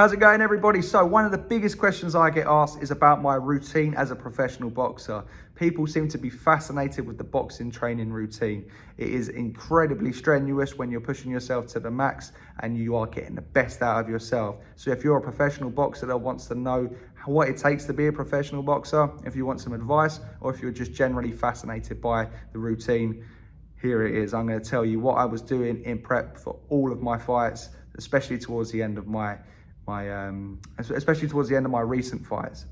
How's it going, everybody? So one of the biggest questions I get asked is about my routine as a professional boxer. People seem to be fascinated with the boxing training routine. It is incredibly strenuous when you're pushing yourself to the max and you are getting the best out of yourself. So if you're a professional boxer that wants to know what it takes to be a professional boxer, if you want some advice, or if you're just generally fascinated by the routine, here it is. I'm going to tell you what I was doing in prep for all of my fights, especially towards the end of my recent fights.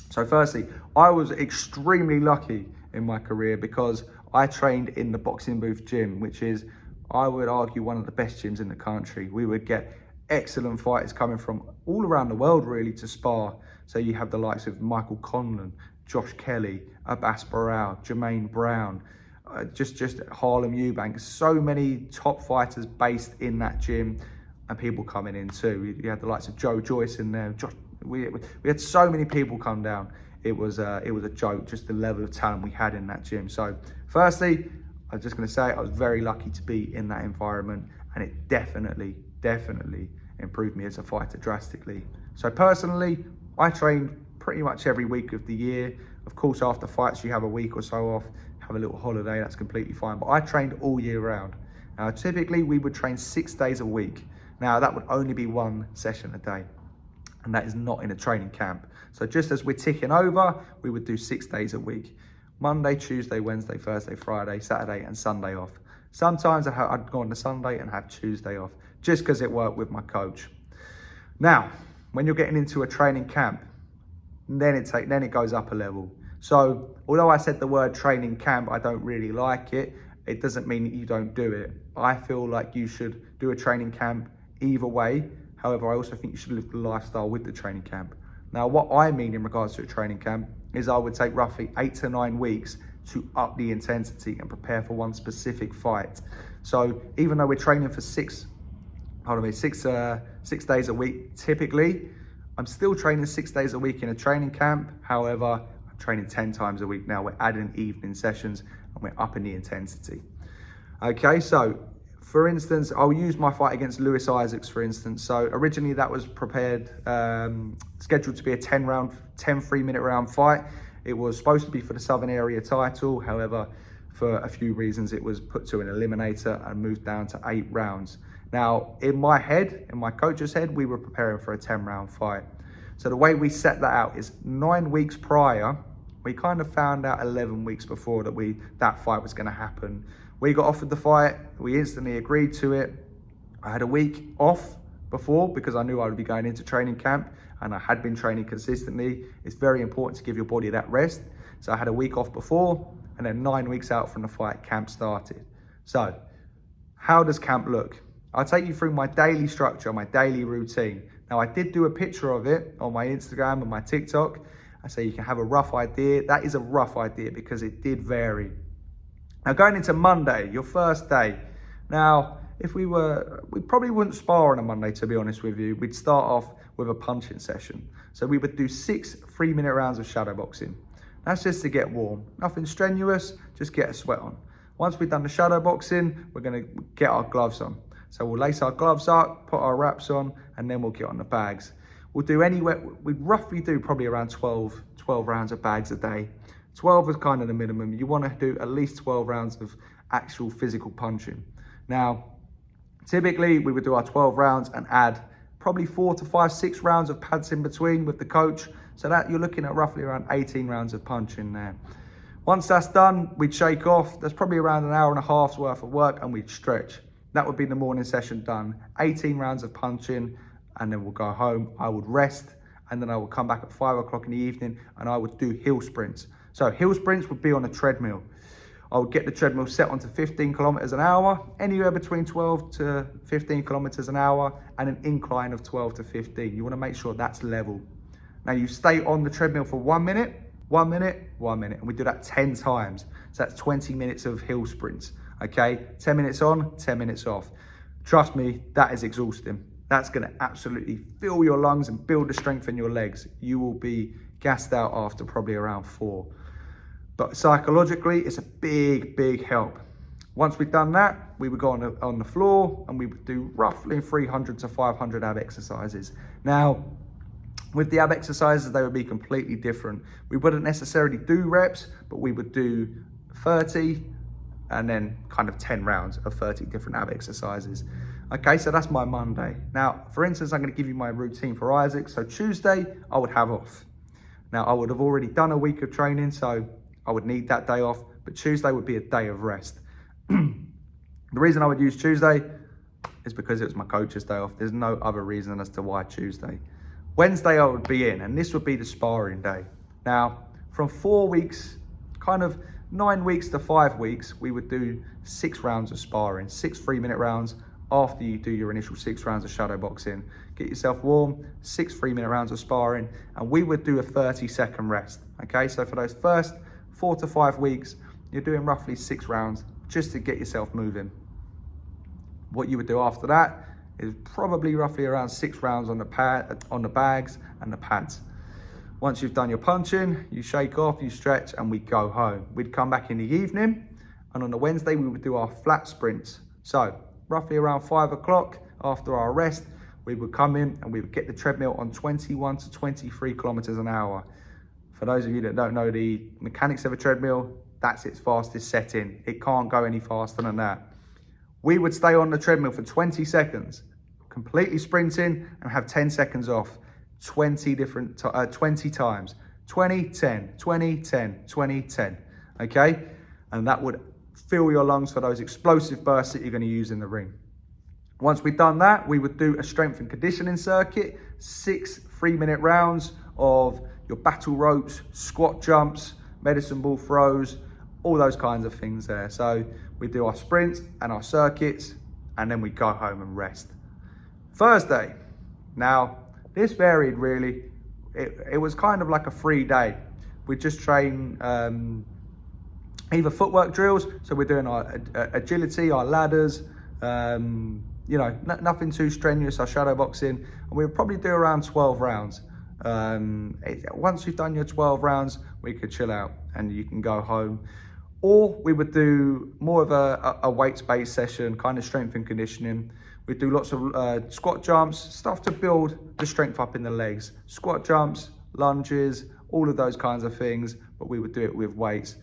So firstly, I was extremely lucky in my career because I trained in the Boxing Booth gym, which is, I would argue, one of the best gyms in the country. We would get excellent fighters coming from all around the world really to spar. So you have the likes of Michael Conlon, Josh Kelly, Abbas Barao, Jermaine Brown, just Harlem Eubank. So many top fighters based in that gym, and people coming in too. You had the likes of Joe Joyce in there. We had so many people come down. It was a joke, just the level of talent we had in that gym. So firstly, I'm just going to say I was very lucky to be in that environment, and it definitely improved me as a fighter drastically. So personally, I trained pretty much every week of the year. Of course, after fights, you have a week or so off, have a little holiday, that's completely fine. But I trained all year round. Now, typically we would train 6 days a week. Now, that would only be one session a day, and that is not in a training camp. So just as we're ticking over, we would do 6 days a week. Monday, Tuesday, Wednesday, Thursday, Friday, Saturday, and Sunday off. Sometimes I'd go on the Sunday and have Tuesday off, just because it worked with my coach. Now, when you're getting into a training camp, then it goes up a level. So although I said the word training camp, I don't really like it. It doesn't mean that you don't do it. I feel like you should do a training camp either way. However, I also think you should live the lifestyle with the training camp. Now, what I mean in regards to a training camp is I would take roughly 8 to 9 weeks to up the intensity and prepare for one specific fight. So even though we're training for 6 days a week, typically, I'm still training 6 days a week in a training camp. However, I'm training 10 times a week now. We're adding evening sessions and we're upping the intensity. Okay, so for instance, I'll use my fight against Lewis Isaacs, for instance. So originally that was scheduled to be a 10 3-minute round fight. It was supposed to be for the Southern Area title. However, for a few reasons, it was put to an eliminator and moved down to 8 rounds. Now, in my coach's head, we were preparing for a 10-round fight. So the way we set that out is 9 weeks prior, we kind of found out 11 weeks before that fight was gonna happen. We got offered the fight, we instantly agreed to it. I had a week off before because I knew I would be going into training camp and I had been training consistently. It's very important to give your body that rest. So I had a week off before, and then 9 weeks out from the fight, camp started. So how does camp look? I'll take you through my daily structure, my daily routine. Now, I did do a picture of it on my Instagram and my TikTok, so you can have a rough idea. That is a rough idea because it did vary. Now, going into Monday, your first day. Now, we probably wouldn't spar on a Monday, to be honest with you. We'd start off with a punching session. So we would do 6 3-minute rounds of shadow boxing. That's just to get warm. Nothing strenuous, just get a sweat on. Once we've done the shadow boxing, we're gonna get our gloves on. So we'll lace our gloves up, put our wraps on, and then we'll get on the bags. We'd roughly do probably around 12 rounds of bags a day. 12 is kind of the minimum. You want to do at least 12 rounds of actual physical punching. Now, typically we would do our 12 rounds and add probably 4 to 5, 6 rounds of pads in between with the coach. So that you're looking at roughly around 18 rounds of punching there. Once that's done, we'd shake off. There's probably around an hour and a half's worth of work, and we'd stretch. That would be the morning session done. 18 rounds of punching, and then we'll go home. I would rest, and then I would come back at 5 o'clock in the evening, and I would do hill sprints. So hill sprints would be on a treadmill. I would get the treadmill set onto 15 kilometers an hour, anywhere between 12 to 15 kilometers an hour, and an incline of 12 to 15. You want to make sure that's level. Now you stay on the treadmill for 1 minute, 1 minute, 1 minute, and we do that 10 times. So that's 20 minutes of hill sprints, okay? 10 minutes on, 10 minutes off. Trust me, that is exhausting. That's gonna absolutely fill your lungs and build the strength in your legs. You will be gassed out after probably around 4. But psychologically, it's a big help. Once we've done that, we would go on the floor and we would do roughly 300 to 500 ab exercises. Now, with the ab exercises, they would be completely different. We wouldn't necessarily do reps, but we would do 30 and then kind of 10 rounds of 30 different ab exercises. Okay, so that's my Monday. Now, for instance, I'm going to give you my routine for Isaac. So Tuesday, I would have off. Now, I would have already done a week of training, so I would need that day off, but Tuesday would be a day of rest. The reason I would use Tuesday is because it was my coach's day off. There's no other reason as to why Tuesday. Wednesday, I would be in, and this would be the sparring day. Now, from 4 weeks, kind of 9 weeks to 5 weeks, we would do 6 rounds of sparring, 6 3-minute rounds after you do your initial 6 rounds of shadow boxing. Get yourself warm, 6 3-minute rounds of sparring, and we would do a 30-second rest. Okay, so for those first 4 to 5 weeks, you're doing roughly 6 rounds just to get yourself moving. What you would do after that is probably roughly around 6 rounds on the bags and the pads. Once you've done your punching, you shake off, you stretch, and we go home. We'd come back in the evening, and on the Wednesday, we would do our flat sprints. So roughly around 5 o'clock after our rest, we would come in and we would get the treadmill on 21 to 23 kilometers an hour. For those of you that don't know the mechanics of a treadmill, that's its fastest setting. It can't go any faster than that. We would stay on the treadmill for 20 seconds, completely sprinting, and have 10 seconds off. 20 times. 20, 10, 20, 10, 20, 10. Okay? And that would fill your lungs for those explosive bursts that you're going to use in the ring. Once we've done that, we would do a strength and conditioning circuit, 6 3-minute rounds of your battle ropes, squat jumps, medicine ball throws, all those kinds of things there. So we do our sprints and our circuits, and then we go home and rest. Thursday. Now, this varied really. It was kind of like a free day. We just train either footwork drills, so we're doing our agility, our ladders, nothing too strenuous, our shadow boxing, and we'll probably do around 12 rounds. Once you've done your 12 rounds, we could chill out and you can go home. Or we would do more of a weights-based session, kind of strength and conditioning. We'd do lots of squat jumps, stuff to build the strength up in the legs. Squat jumps, lunges, all of those kinds of things, but we would do it with weights.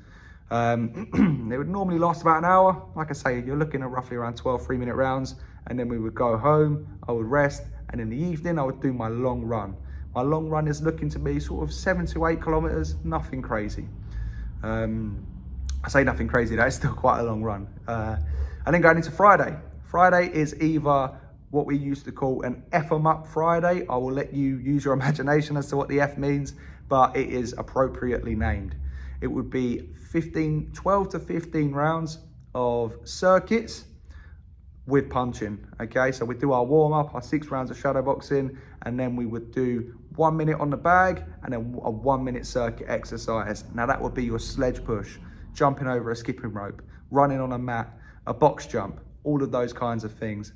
It would normally last about an hour. Like I say, you're looking at roughly around 12 3-minute rounds, and then we would go home, I would rest, and in the evening, I would do my long run. My long run is looking to be sort of 7 to 8 kilometers, nothing crazy. I say nothing crazy, that is still quite a long run. And then going into Friday. Friday is either what we used to call an F 'em up Friday. I will let you use your imagination as to what the F means, but it is appropriately named. It would be 12 to 15 rounds of circuits with punching, okay? So we do our warm up, our 6 rounds of shadow boxing, and then we would do 1 minute on the bag and then a 1-minute circuit exercise. Now that would be your sledge push, jumping over a skipping rope, running on a mat, a box jump, all of those kinds of things.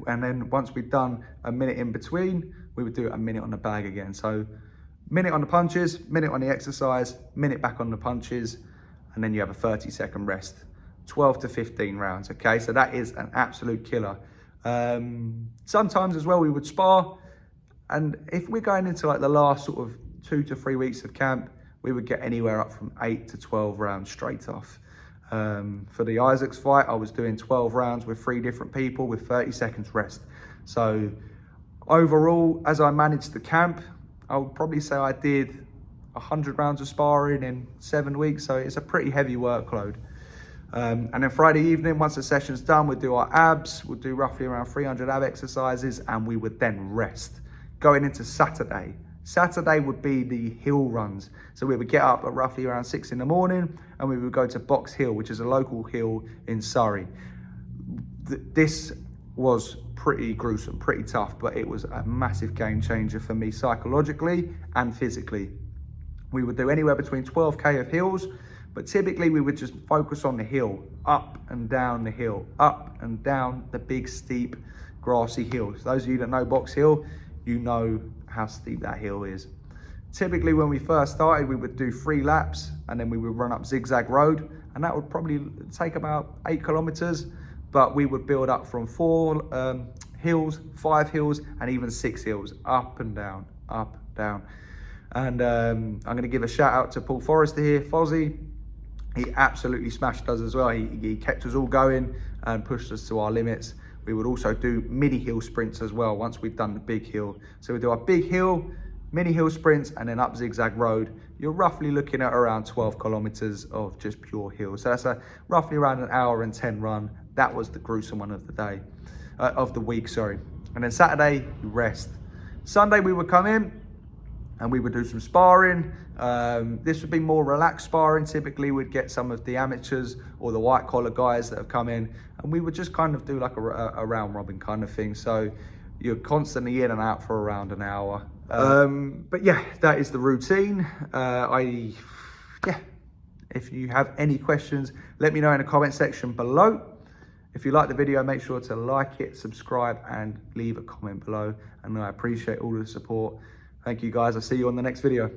And then once we've done a minute in between, we would do a minute on the bag again. So minute on the punches, minute on the exercise, minute back on the punches, and then you have a 30-second rest. 12 to 15 rounds, okay? So that is an absolute killer. Sometimes as well, we would spar. And if we're going into like the last sort of 2 to 3 weeks of camp, we would get anywhere up from 8 to 12 rounds straight off. For the Isaacs fight, I was doing 12 rounds with 3 different people with 30 seconds rest. So overall, as I managed the camp, I would probably say I did 100 rounds of sparring in 7 weeks. So it's a pretty heavy workload. And then Friday evening, once the session's done, we'll do our abs. We'll do roughly around 300 ab exercises, and we would then rest. Going into Saturday. Saturday would be the hill runs. So we would get up at roughly around 6 in the morning, and we would go to Box Hill, which is a local hill in Surrey. This was pretty gruesome, pretty tough, but it was a massive game changer for me psychologically and physically. We would do anywhere between 12K of hills, but typically we would just focus on the hill, up and down the hill, up and down the big steep grassy hills. Those of you that know Box Hill, you know how steep that hill is. Typically when we first started, we would do 3 laps and then we would run up zigzag road, and that would probably take about 8 kilometers, but we would build up from 4 hills, 5 hills, and even 6 hills, up and down, up, down. And I'm gonna give a shout out to Paul Forrester here, Fozzie. He absolutely smashed us as well. He kept us all going and pushed us to our limits. We would also do mini hill sprints as well once we've done the big hill. So we do our big hill, mini hill sprints, and then up zigzag road. You're roughly looking at around 12 kilometers of just pure hill. So that's roughly around 1 hour and 10 run. That was the gruesome one of the day, of the week, sorry. And then Saturday, you rest. Sunday we would come in and we would do some sparring. This would be more relaxed sparring. Typically we'd get some of the amateurs or the white collar guys that have come in, and we would just kind of do like a round robin kind of thing. So you're constantly in and out for around 1 hour. But yeah, that is the routine. If you have any questions, let me know in the comment section below. If you like the video, make sure to like it, subscribe, and leave a comment below. And I appreciate all the support. Thank you guys. I'll see you on the next video.